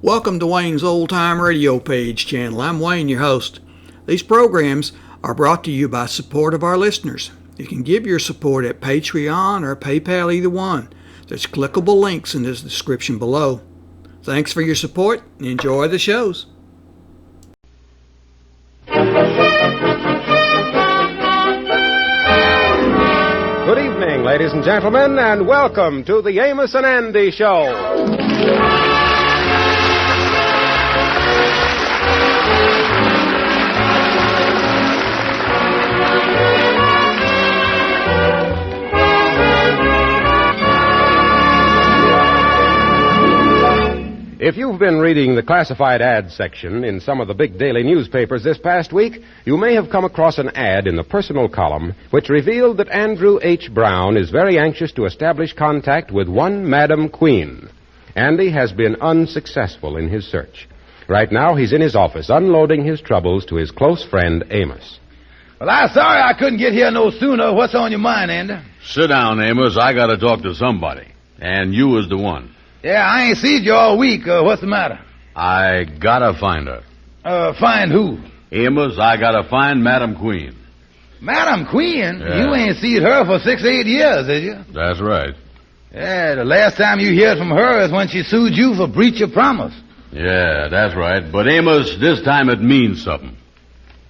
Welcome to Wayne's Old Time Radio Page channel. I'm Wayne, your host. These programs are brought to you by support of our listeners. You can give your support at Patreon or PayPal, either one. There's clickable links in the description below. Thanks for your support and enjoy the shows. Good evening, ladies and gentlemen, and welcome to the Amos and Andy Show. If you've been reading the classified ads section in some of the big daily newspapers this past week, you may have come across an ad in the personal column which revealed that Andrew H. Brown is very anxious to establish contact with one Madam Queen. Andy has been unsuccessful in his search. Right now, he's in his office unloading his troubles to his close friend, Amos. Well, I'm sorry I couldn't get here no sooner. What's on your mind, Andy? Sit down, Amos. I got to talk to somebody. And you was the one. Yeah, I ain't seen you all week. What's the matter? I got to find her. Find who? Amos, I got to find Madam Queen. Madam Queen? Yeah. You ain't seen her for 6-8 years, did you? That's right. Yeah, the last time you heard from her is when she sued you for breach of promise. Yeah, that's right. But, Amos, this time it means something.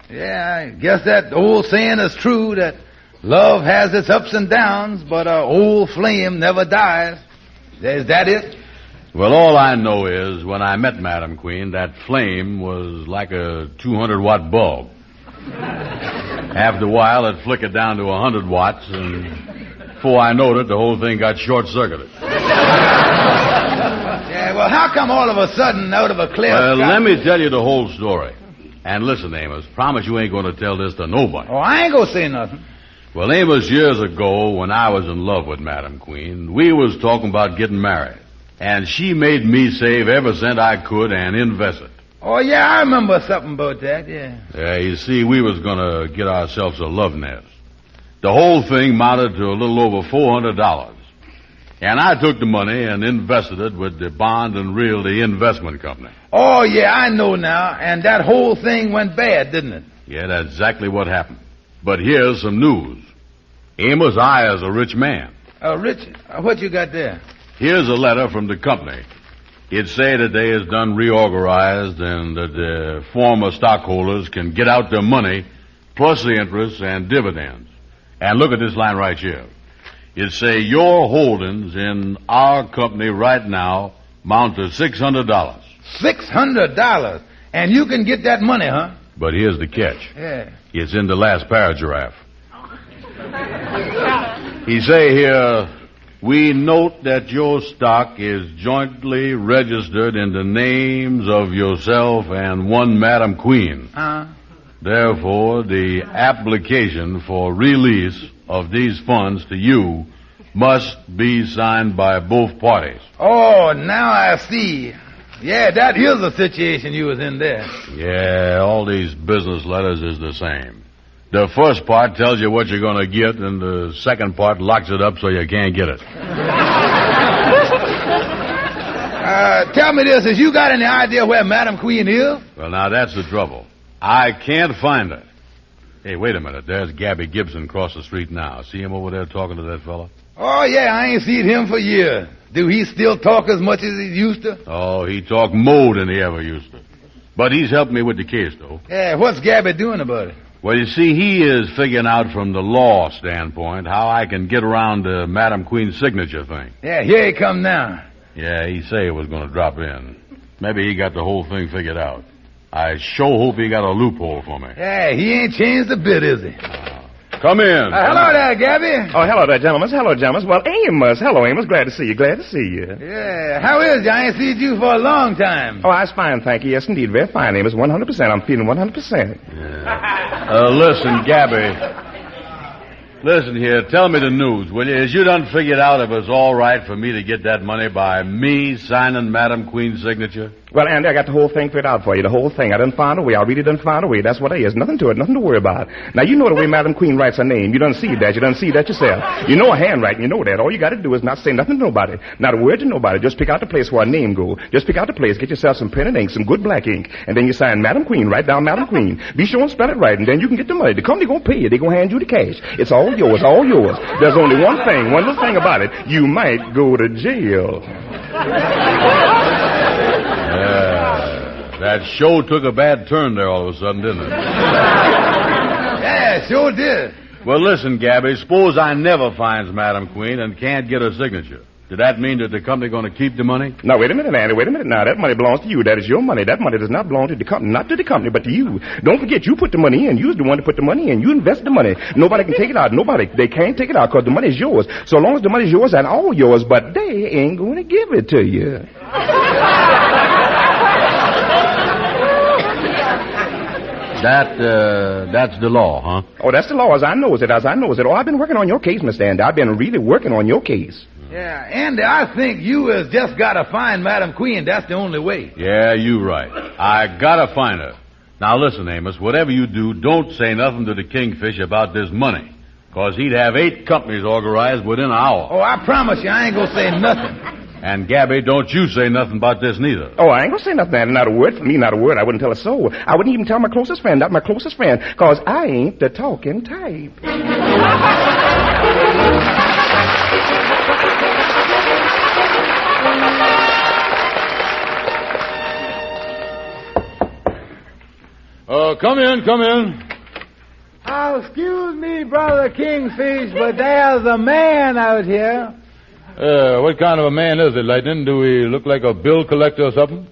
Yeah, I guess that old saying is true, that love has its ups and downs, but an old flame never dies. Is that it? Well, all I know is when I met Madam Queen, that flame was like a 200-watt bulb. After a while, it flickered down to 100 watts, and before I knowed it, the whole thing got short-circuited. Yeah, well, how come all of a sudden, out of a clear sky... Let me tell you the whole story. And listen, Amos, promise you ain't going to tell this to nobody. Oh, I ain't gonna say nothing. Well, Amos, years ago, when I was in love with Madam Queen, we was talking about getting married. And she made me save every cent I could and invest it. Oh, yeah, I remember something about that, yeah. Yeah, you see, we was going to get ourselves a love nest. The whole thing mounted to a little over $400. And I took the money and invested it with the Bond and Realty Investment Company. Oh, yeah, I know now. And that whole thing went bad, didn't it? Yeah, that's exactly what happened. But here's some news. Amos, I is a rich man. Rich? What you got there? Here's a letter from the company. It say that they is done reorganized and that the former stockholders can get out their money plus the interest and dividends. And look at this line right here. It say your holdings in our company right now amount to $600. $600? And you can get that money, huh? But here's the catch. Yeah. It's in the last paragraph. He say here, we note that your stock is jointly registered in the names of yourself and one Madam Queen. Therefore, the application for release of these funds to you must be signed by both parties. Oh, now I see. Yeah, that is the situation you was in there. Yeah, all these business letters is the same. The first part tells you what you're going to get, and the second part locks it up so you can't get it. Tell me this, has you got any idea where Madam Queen is? Well, now, that's the trouble. I can't find her. Hey, wait a minute. There's Gabby Gibson across the street now. See him over there talking to that fella? Oh, yeah, I ain't seen him for years. Do he still talk as much as he used to? Oh, he talked more than he ever used to. But he's helped me with the case, though. Yeah, what's Gabby doing about it? Well, you see, he is figuring out from the law standpoint how I can get around the Madam Queen's signature thing. Yeah, here he come now. Yeah, he say he was going to drop in. Maybe he got the whole thing figured out. I sure hope he got a loophole for me. Yeah, he ain't changed a bit, is he? Come in. Hello there, Gabby. Oh, hello there, gentlemen. Hello, gentlemen. Well, Amos. Hello, Amos. Glad to see you. Glad to see you. Yeah, how is you? I ain't seen you for a long time. Oh, I was fine, thank you. Yes, indeed. Very fine, Amos. 100%. I'm feeling 100%. Yeah. Listen, Gabby. Listen here. Tell me the news, will you? Is you done figured out if it's all right for me to get that money by me signing Madam Queen's signature? Well, Andy, I got the whole thing figured out for you. The whole thing. I done found a way. I really done found a way. That's what it is. Nothing to it. Nothing to worry about. Now, you know the way Madam Queen writes her name. You done see that. You done see that yourself. You know her handwriting. You know that. All you got to do is not say nothing to nobody. Not a word to nobody. Just pick out the place where her name go. Just pick out the place. Get yourself some pen and ink, some good black ink. And then you sign Madam Queen. Write down Madam Queen. Be sure and spell it right. And then you can get the money. The company going to pay you. They going to hand you the cash. It's all yours. All yours. There's only one thing. One little thing about it. You might go to jail. That show took a bad turn there all of a sudden, didn't it? Yeah, sure did. Well, listen, Gabby, suppose I never finds Madam Queen and can't get her signature. Does that mean that the company going to keep the money? Now, wait a minute, Andy. Wait a minute now. That money belongs to you. That is your money. That money does not belong to the company. Not to the company, but to you. Don't forget, you put the money in. You're the one to put the money in. You invest the money. Nobody can take it out. Nobody. They can't take it out because the money is yours. So long as the money is yours and all yours, but they ain't going to give it to you. That's the law, huh? Oh, that's the law as I knows it. Oh, I've been working on your case, Mr. Andy. I've been really working on your case. Yeah, Andy, I think you has just got to find Madam Queen. That's the only way. Yeah, you right. I gotta find her. Now listen, Amos, whatever you do, don't say nothing to the Kingfish about this money. Because he'd have 8 companies organized within an hour. Oh, I promise you, I ain't going to say nothing. And, Gabby, don't you say nothing about this neither. Oh, I ain't gonna say nothing, Andy. Not a word for me, not a word. I wouldn't tell a soul. I wouldn't even tell my closest friend, not my closest friend, because I ain't the talking type. Come in. Oh, excuse me, Brother Kingfish, but there's a man out here. What kind of a man is it, Lightning? Do he look like a bill collector or something?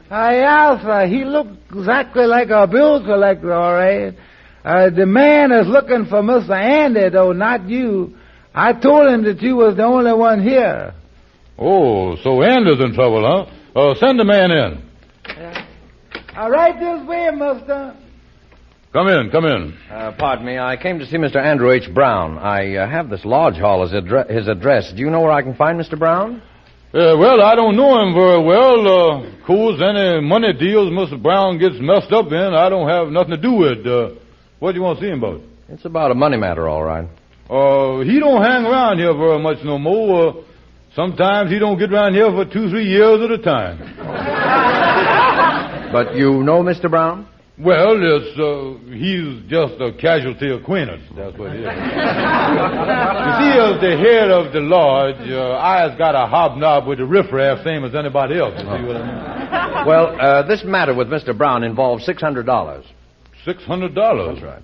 Yeah, sir. He looked exactly like a bill collector, all right. The man is looking for Mr. Andy, though, not you. I told him that you was the only one here. Oh, so Andy's in trouble, huh? Send the man in. Yeah. Right this way, mister. Come in. Pardon me. I came to see Mr. Andrew H. Brown. I have this lodge hall as his address. Do you know where I can find Mr. Brown? Well, I don't know him very well. Of course, any money deals Mr. Brown gets messed up in, I don't have nothing to do with. What do you want to see him about? It's about a money matter, all right. He don't hang around here very much no more. Sometimes he don't get around here for 2-3 years at a time. But you know Mr. Brown? Well, he's just a casualty acquaintance. That's what he is. You see, as the head of the lodge, I's got a hobnob with the riffraff same as anybody else. You see what I mean? Well, this matter with Mr. Brown involves $600. $600? That's right.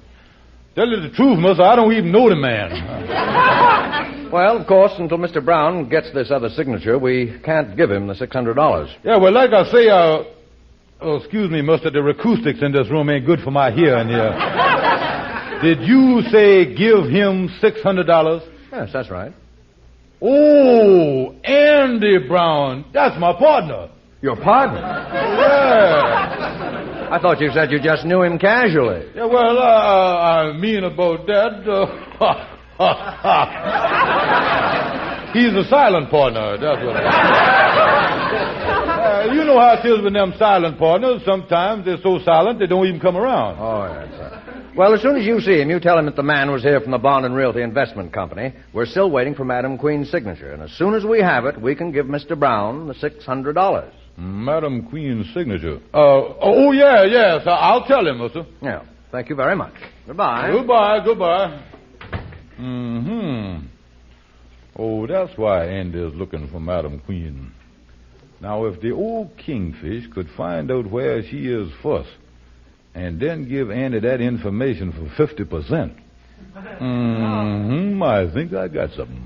Tell you the truth, mister, I don't even know the man. Well, of course, until Mr. Brown gets this other signature, we can't give him the $600. Yeah, well, like I say, excuse me, mister, the acoustics in this room ain't good for my hearing here. Did you say give him $600? Yes, that's right. Oh, Andy Brown. That's my partner. Your partner? Yeah. I thought you said you just knew him casually. Yeah, well, I mean about that. He's a silent partner. That's what I mean. You know how it is with them silent partners. Sometimes they're so silent they don't even come around. Oh, yes, sir. Well, as soon as you see him, you tell him that the man was here from the Bond and Realty Investment Company. We're still waiting for Madam Queen's signature. And as soon as we have it, we can give Mr. Brown the $600. Madam Queen's signature. Yes. I'll tell him, mister. Yeah. Thank you very much. Goodbye. Goodbye. Mm-hmm. Oh, that's why Andy's looking for Madam Queen. Now, if the old Kingfish could find out where she is first, and then give Andy that information for 50%. I think I got something.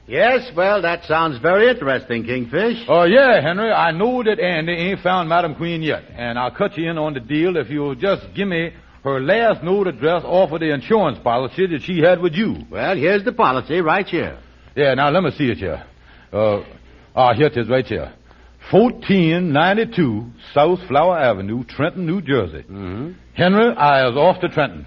Yes, well, that sounds very interesting, Kingfish. Oh, yeah, Henry. I know that Andy ain't found Madam Queen yet, and I'll cut you in on the deal if you'll just give me her last note address off of the insurance policy that she had with you. Well, here's the policy right here. Yeah, now let me see it here. Here it is right here. 1492 South Flower Avenue, Trenton, New Jersey. Mm-hmm. Henry, I is off to Trenton.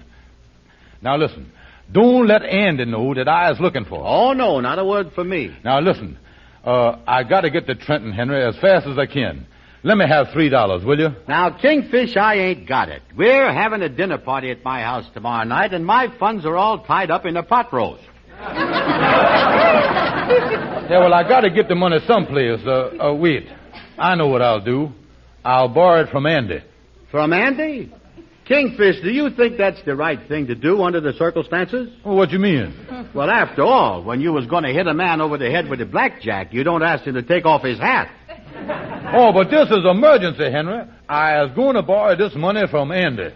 Now listen, don't let Andy know that I is looking for her. Oh, no, not a word for me. Now listen, I got to get to Trenton, Henry, as fast as I can. Let me have $3, will you? Now, Kingfish, I ain't got it. We're having a dinner party at my house tomorrow night, and my funds are all tied up in a pot roast. Yeah, well, I got to get the money someplace. Wait. I know what I'll do. I'll borrow it from Andy. From Andy? Kingfish, do you think that's the right thing to do under the circumstances? Well, what do you mean? Well, after all, when you was going to hit a man over the head with a blackjack, you don't ask him to take off his hat. Oh, but this is emergency, Henry. I was going to borrow this money from Andy.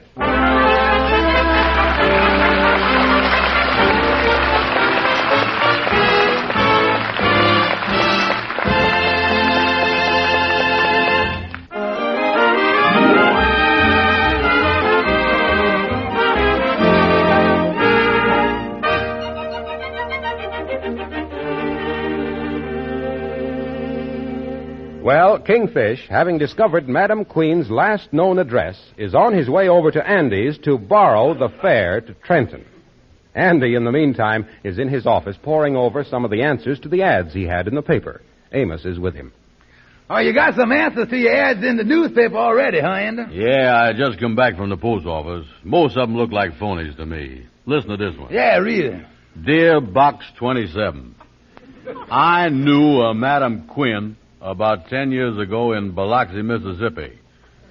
Well, Kingfish, having discovered Madam Queen's last known address, is on his way over to Andy's to borrow the fare to Trenton. Andy, in the meantime, is in his office poring over some of the answers to the ads he had in the paper. Amos is with him. Oh, you got some answers to your ads in the newspaper already, huh, Andy? Yeah, I just come back from the post office. Most of them look like phonies to me. Listen to this one. Yeah, read it. Dear Box 27, I knew a Madam Quinn about 10 years ago in Biloxi, Mississippi.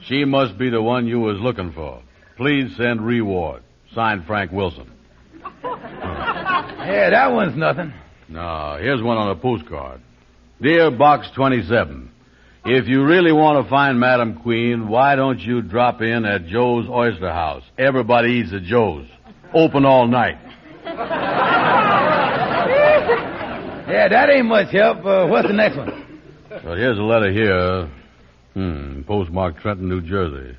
She must be the one you was looking for. Please send reward. Signed, Frank Wilson. Yeah, that one's nothing. No, here's one on a postcard. Dear Box 27, if you really want to find Madam Queen, why don't you drop in at Joe's Oyster House? Everybody eats at Joe's. Open all night. Yeah, that ain't much help. What's the next one? Well, here's a letter here. Postmarked Trenton, New Jersey.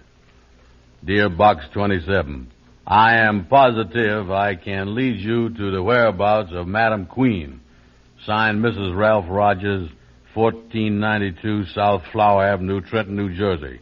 Dear Box 27, I am positive I can lead you to the whereabouts of Madam Queen. Signed, Mrs. Ralph Rogers, 1492 South Flower Avenue, Trenton, New Jersey.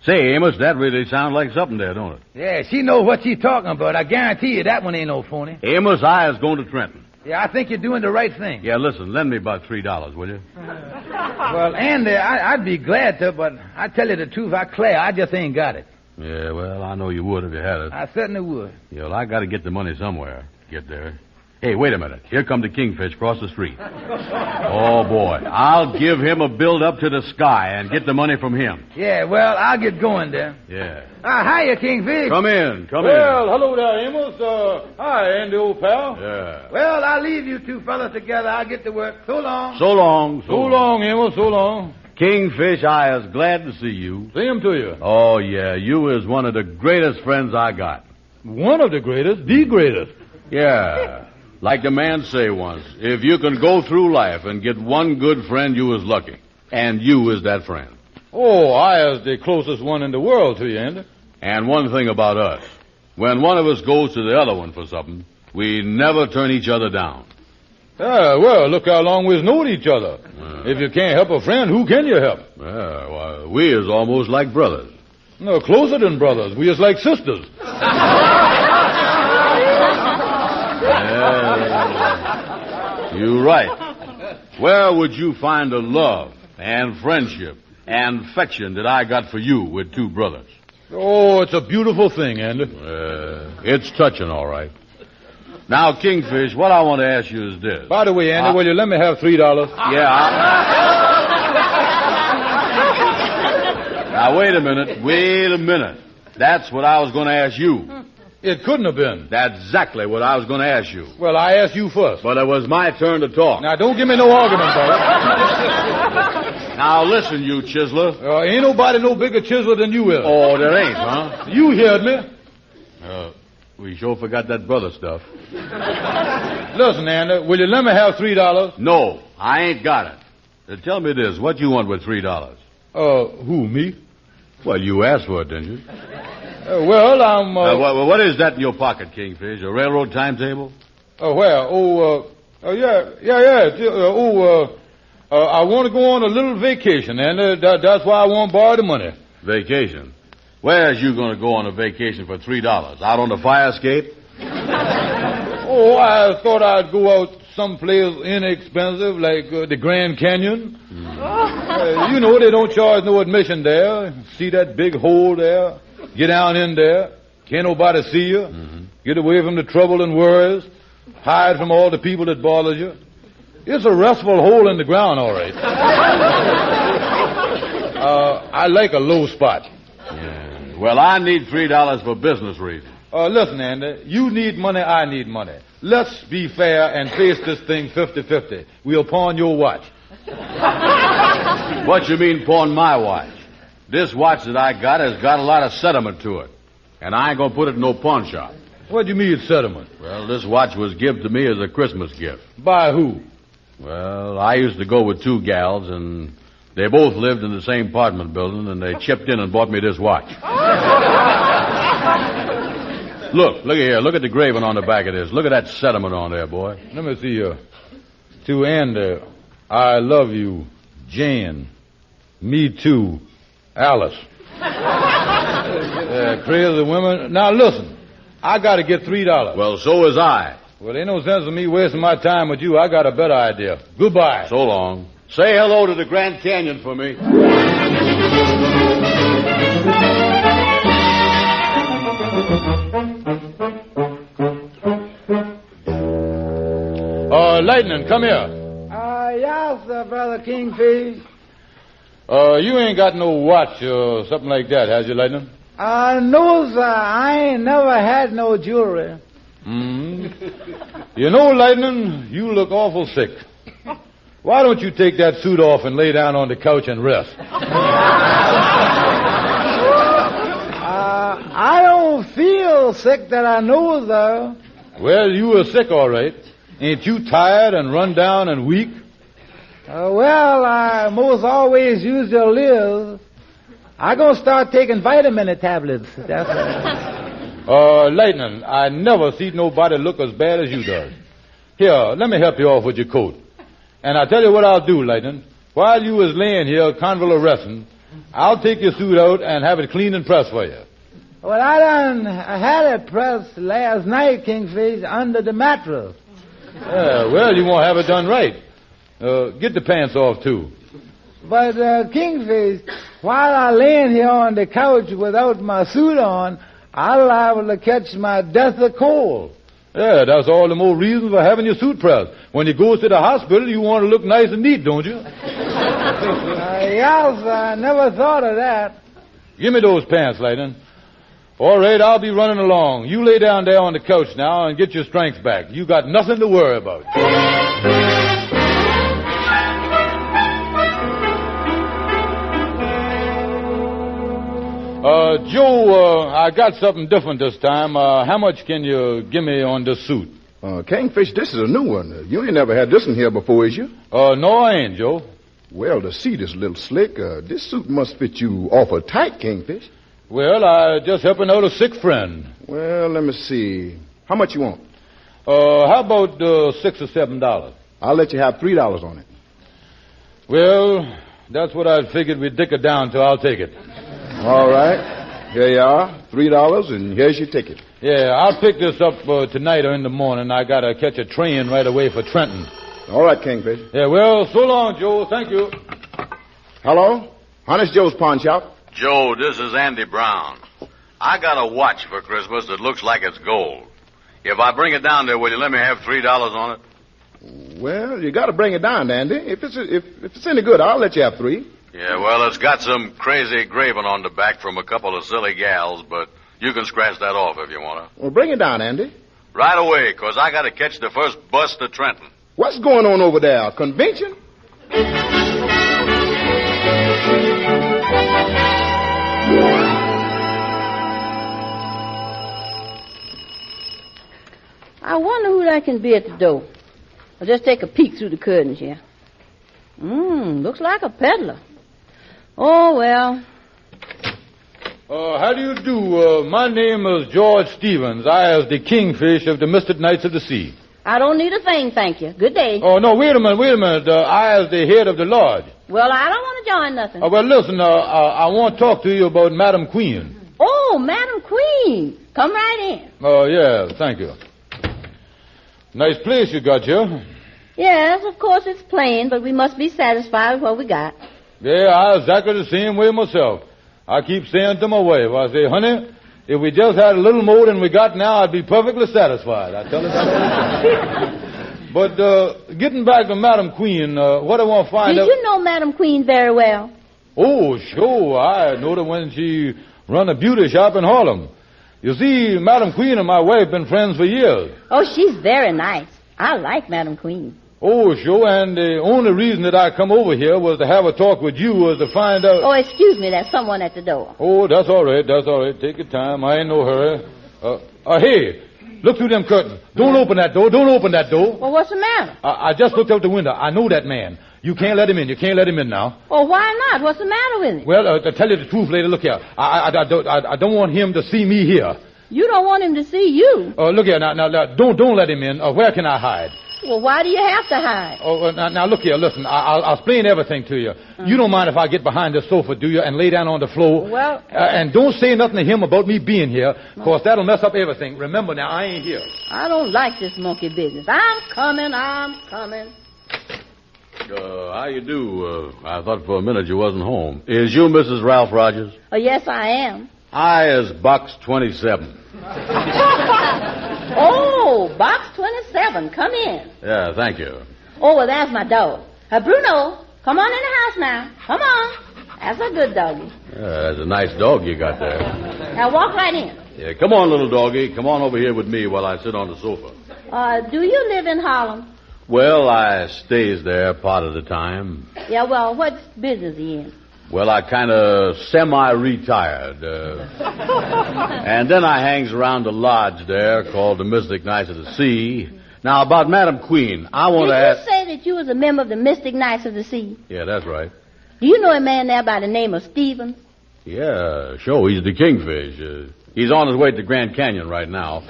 Say, Amos, that really sounds like something there, don't it? Yeah, she knows what she's talking about. I guarantee you that one ain't no phony. Amos, I is going to Trenton. Yeah, I think you're doing the right thing. Yeah, listen, lend me about $3, will you? Well, Andy, I'd be glad to, but I tell you the truth, I just ain't got it. Yeah, well, I know you would if you had it. I certainly would. Yeah, well, I got to get the money somewhere to get there. Hey, wait a minute. Here come the Kingfish across the street. Oh, boy. I'll give him a build up to the sky and get the money from him. Yeah, well, I'll get going there. Yeah. Hiya, Kingfish. Come in. Well, hello there, Amos. Hi, Andy, old pal. Yeah. Well, I'll leave you two fellas together. I'll get to work. So long. So long. So long, Amos, so long. Kingfish, I is glad to see you. Same to you. Oh, yeah. You is one of the greatest friends I got. One of the greatest, the greatest. Yeah. Like the man say once, if you can go through life and get one good friend, you is lucky. And you is that friend. Oh, I is the closest one in the world to you, Andy. And one thing about us, when one of us goes to the other one for something, we never turn each other down. Ah, well, look how long we've known each other. If you can't help a friend, who can you help? Yeah, well, we is almost like brothers. No, closer than brothers. We is like sisters. You're right. Where would you find the love and friendship and affection that I got for you with two brothers? Oh, it's a beautiful thing, Andy. It's touching, all right. Now, Kingfish, what I want to ask you is this. By the way, Andy, will you let me have $3? Yeah. Now, wait a minute. That's what I was going to ask you. It couldn't have been. That's exactly what I was going to ask you. Well, I asked you first. But it was my turn to talk. Now, don't give me no argument, brother. Now, listen, you chiseler. Ain't nobody no bigger chiseler than you is. Oh, there ain't, huh? You heard me. We sure forgot that brother stuff. Listen, Andy, will you let me have $3? No, I ain't got it. Tell me this, what you want with $3? Who, me? Well, you asked for it, didn't you? Well, I'm... what is that in your pocket, Kingfish? A railroad timetable? Where? I want to go on a little vacation, and that's why I want to borrow the money. Vacation? Where's you going to go on a vacation for $3? Out on the fire escape? Oh, I thought I'd go out someplace inexpensive, like the Grand Canyon. You know, they don't charge no admission there. See that big hole there? Get down in there. Can't nobody see you. Get away from the trouble and worries. Hide from all the people that bother you. It's a restful hole in the ground, all right. I like a low spot. Yeah. Well, I need $3 for business reasons. Listen, Andy, you need money, I need money. Let's be fair and face this thing 50-50. We'll pawn your watch. What you mean pawn my watch? This watch that I got has got a lot of sentiment to it. And I ain't going to put it in no pawn shop. What do you mean sentiment? Well, this watch was given to me as a Christmas gift. By who? Well, I used to go with two gals, and they both lived in the same apartment building, and they chipped in and bought me this watch. Look here. Look at the graving on the back of this. Look at that sentiment on there, boy. Let me see. To Andy, I love you, Jane. Me too, Alice. Crazy women. Now, listen. I got to get $3. Well, so is I. Well, ain't no sense in me wasting my time with you. I got a better idea. Goodbye. So long. Say hello to the Grand Canyon for me. Lightning, come here. Yes, Brother Kingfish. You ain't got no watch or something like that, has you, Lightning? No, sir. I ain't never had no jewelry. You know, Lightning, you look awful sick. Why don't you take that suit off and lay down on the couch and rest? I don't feel sick that I know, though. Well, you were sick, all right. Ain't you tired and run down and weak? Well, I most always usually is. I'm going to start taking vitamin tablets. That's all. Lightning, I never see nobody look as bad as you does. Here, let me help you off with your coat. And I'll tell you what I'll do, Lightning. While you was laying here convalescing, I'll take your suit out and have it cleaned and pressed for you. Well, I had it pressed last night, Kingfish, under the mattress. Well, you won't have it done right. Get the pants off, too. But, Kingfish, while I'm laying here on the couch without my suit on, I'm liable to catch my death of cold. Yeah, that's all the more reason for having your suit pressed. When you go to the hospital, you want to look nice and neat, don't you? Yes, I never thought of that. Give me those pants, Lightning. All right, I'll be running along. You lay down there on the couch now and get your strength back. You got nothing to worry about. Joe, I got something different this time. How much can you give me on this suit? Kingfish, this is a new one. You ain't never had this in here before, is you? No, I ain't, Joe. Well, the seat is a little slick. This suit must fit you awful tight, Kingfish. Well, I just helping out a sick friend. Well, let me see. How much you want? How about $6 or $7? I'll let you have $3 on it. Well, that's what I figured we'd dick it down to. I'll take it. All right. Here you are, $3, and here's your ticket. Yeah, I'll pick this up tonight or in the morning. I got to catch a train right away for Trenton. All right, Kingfish. Yeah, well, so long, Joe. Thank you. Hello? Honest Joe's pawn shop. Joe, this is Andy Brown. I got a watch for Christmas that looks like it's gold. If I bring it down there, will you let me have $3 on it? Well, you got to bring it down, Andy. If it's any good, I'll let you have $3. Yeah, well, it's got some crazy graving on the back from a couple of silly gals, but you can scratch that off if you want to. Well, bring it down, Andy. Right away, because I got to catch the first bus to Trenton. What's going on over there? A convention? I wonder who that can be at the door. I'll just take a peek through the curtains here. Looks like a peddler. Oh, well. How do you do? My name is George Stevens. I is the Kingfish of the Mystic Knights of the Sea. I don't need a thing, thank you. Good day. Oh, no, wait a minute. I is the head of the lodge. Well, I don't want to join nothing. Well, listen, I want to talk to you about Madam Queen. Oh, Madam Queen. Come right in. Oh, yeah, thank you. Nice place you got here. Yes, of course it's plain, but we must be satisfied with what we got. Yeah, I exactly the same way myself. I keep saying to my wife, I say, honey, if we just had a little more than we got now, I'd be perfectly satisfied. I tell her that. But getting back to Madam Queen, what I want to find out... Did you know Madam Queen very well? Oh, sure. I know her when she run a beauty shop in Harlem. You see, Madam Queen and my wife been friends for years. Oh, she's very nice. I like Madam Queen. Oh, sure, and the only reason that I come over here was to have a talk with you was to find out... Oh, excuse me, there's someone at the door. Oh, that's all right. Take your time. I ain't no hurry. Hey, look through them curtains. Don't open that door. Well, what's the matter? I just looked out the window. I know that man. You can't let him in now. Oh, why not? What's the matter with him? Well, to tell you the truth, lady, look here. I don't want him to see me here. You don't want him to see you? Look here. Now, don't let him in. Where can I hide? Well, why do you have to hide? Oh, now look here, listen. I'll explain everything to you. You don't mind if I get behind the sofa, do you, and lay down on the floor? Well... and don't say nothing to him about me being here, because that'll mess up everything. Remember now, I ain't here. I don't like this monkey business. I'm coming. How you do? I thought for a minute you wasn't home. Is you Mrs. Ralph Rogers? Oh, yes, I am. I is box 27. Oh, box 27. Come in. Yeah, thank you. Oh, well, that's my dog. Bruno, come on in the house now. Come on. That's a good doggy. Yeah, that's a nice dog you got there. Now, walk right in. Yeah, come on, little doggy. Come on over here with me while I sit on the sofa. Do you live in Harlem? Well, I stays there part of the time. Yeah, well, what business he in? Well, I kind of semi-retired. And then I hangs around the lodge there called the Mystic Knights of the Sea. Now, about Madam Queen, I want to ask... Did you say that you was a member of the Mystic Knights of the Sea? Yeah, that's right. Do you know a man there by the name of Stevens? Yeah, sure. He's the Kingfish. He's on his way to Grand Canyon right now.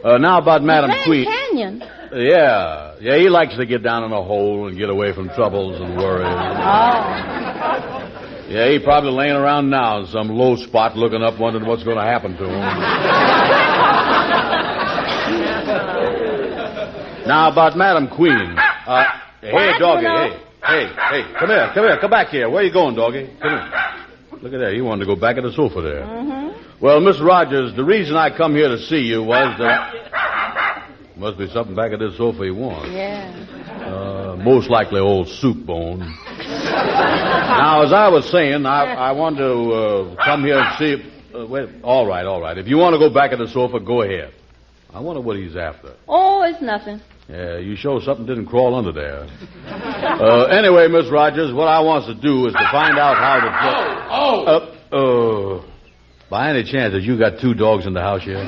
Now about Madam Queen... Grand Canyon? Yeah, he likes to get down in a hole and get away from troubles and worries. Oh. Yeah, he's probably laying around now in some low spot looking up wondering what's going to happen to him. Now, about Madam Queen. Hey, doggy, hey, come here, come back here. Where you going, doggy? Come here. Look at that, he wanted to go back at the sofa there. Mm-hmm. Well, Miss Rogers, the reason I come here to see you was that... Must be something back at this sofa he wants. Yeah. Most likely old soup bone. Now, as I was saying, I want to come here and see if... wait, all right. If you want to go back at the sofa, go ahead. I wonder what he's after. Oh, it's nothing. Yeah, you show something didn't crawl under there. Anyway, Miss Rogers, what I wants to do is to find out how to... by any chance, have you got two dogs in the house here?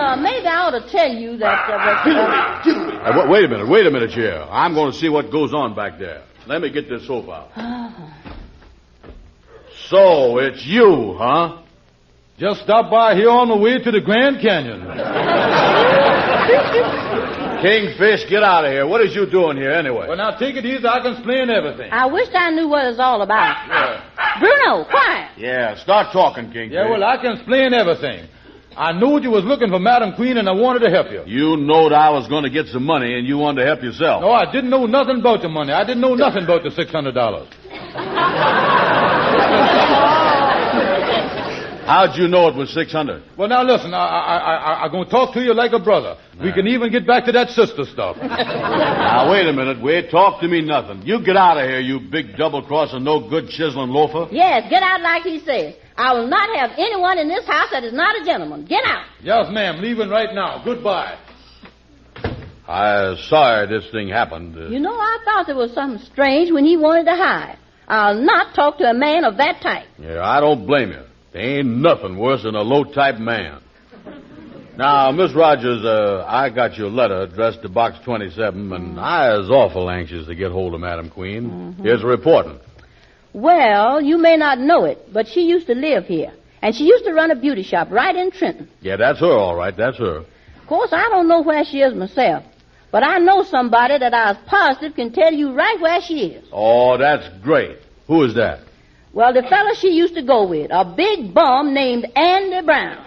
Well, maybe I ought to tell you that... Wait a minute, here. I'm going to see what goes on back there. Let me get this sofa out. So, it's you, huh? Just stopped by here on the way to the Grand Canyon. Kingfish, get out of here. What is you doing here, anyway? Well, now, take it easy. I can explain everything. I wish I knew what it's all about. Yeah. Bruno, quiet. Yeah, start talking, Kingfish. Yeah, well, I can explain everything. I knew you was looking for Madam Queen, and I wanted to help you. You knowed I was going to get some money, and you wanted to help yourself. No, I didn't know nothing about the money. I didn't know nothing about the $600. How'd you know it was 600? Well, now, listen, I'm going to talk to you like a brother. Nah. We can even get back to that sister stuff. Now, wait a minute. Talk to me nothing. You get out of here, you big double-crossing, no-good chiseling loafer. Yes, get out like he says. I will not have anyone in this house that is not a gentleman. Get out. Yes, ma'am. Leaving right now. Goodbye. I'm sorry this thing happened. You know, I thought there was something strange when he wanted to hide. I'll not talk to a man of that type. Yeah, I don't blame you. There ain't nothing worse than a low-type man. Now, Miss Rogers, I got your letter addressed to Box 27, and I was awful anxious to get hold of Madam Queen. Mm-hmm. Here's reporting. Well, you may not know it, but she used to live here. And she used to run a beauty shop right in Trenton. Yeah, that's her, all right. That's her. course, I don't know where she is myself, but I know somebody that I was positive can tell you right where she is. Oh, that's great. Who is that? Well, the fella she used to go with, a big bum named Andy Brown.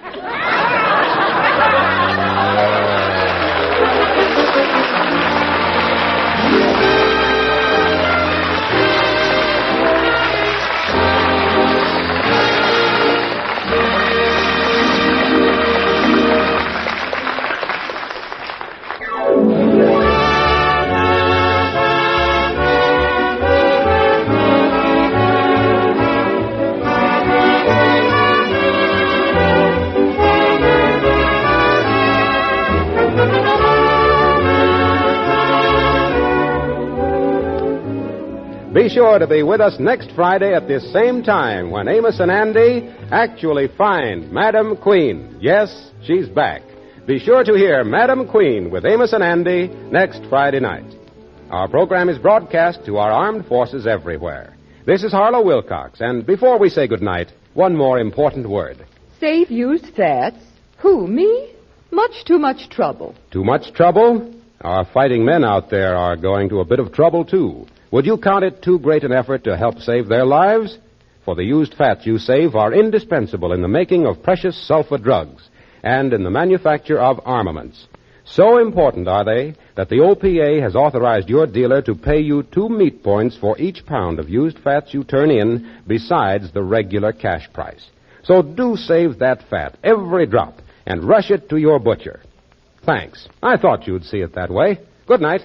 Be sure to be with us next Friday at this same time when Amos and Andy actually find Madam Queen. Yes, she's back. Be sure to hear Madam Queen with Amos and Andy next Friday night. Our program is broadcast to our armed forces everywhere. This is Harlow Wilcox, and before we say goodnight, one more important word. Save used fats? Who, me? Much too much trouble. Too much trouble? Our fighting men out there are going to a bit of trouble, too. Would you count it too great an effort to help save their lives? For the used fats you save are indispensable in the making of precious sulfur drugs and in the manufacture of armaments. So important are they that the OPA has authorized your dealer to pay you 2 meat points for each pound of used fats you turn in besides the regular cash price. So do save that fat, every drop, and rush it to your butcher. Thanks. I thought you'd see it that way. Good night.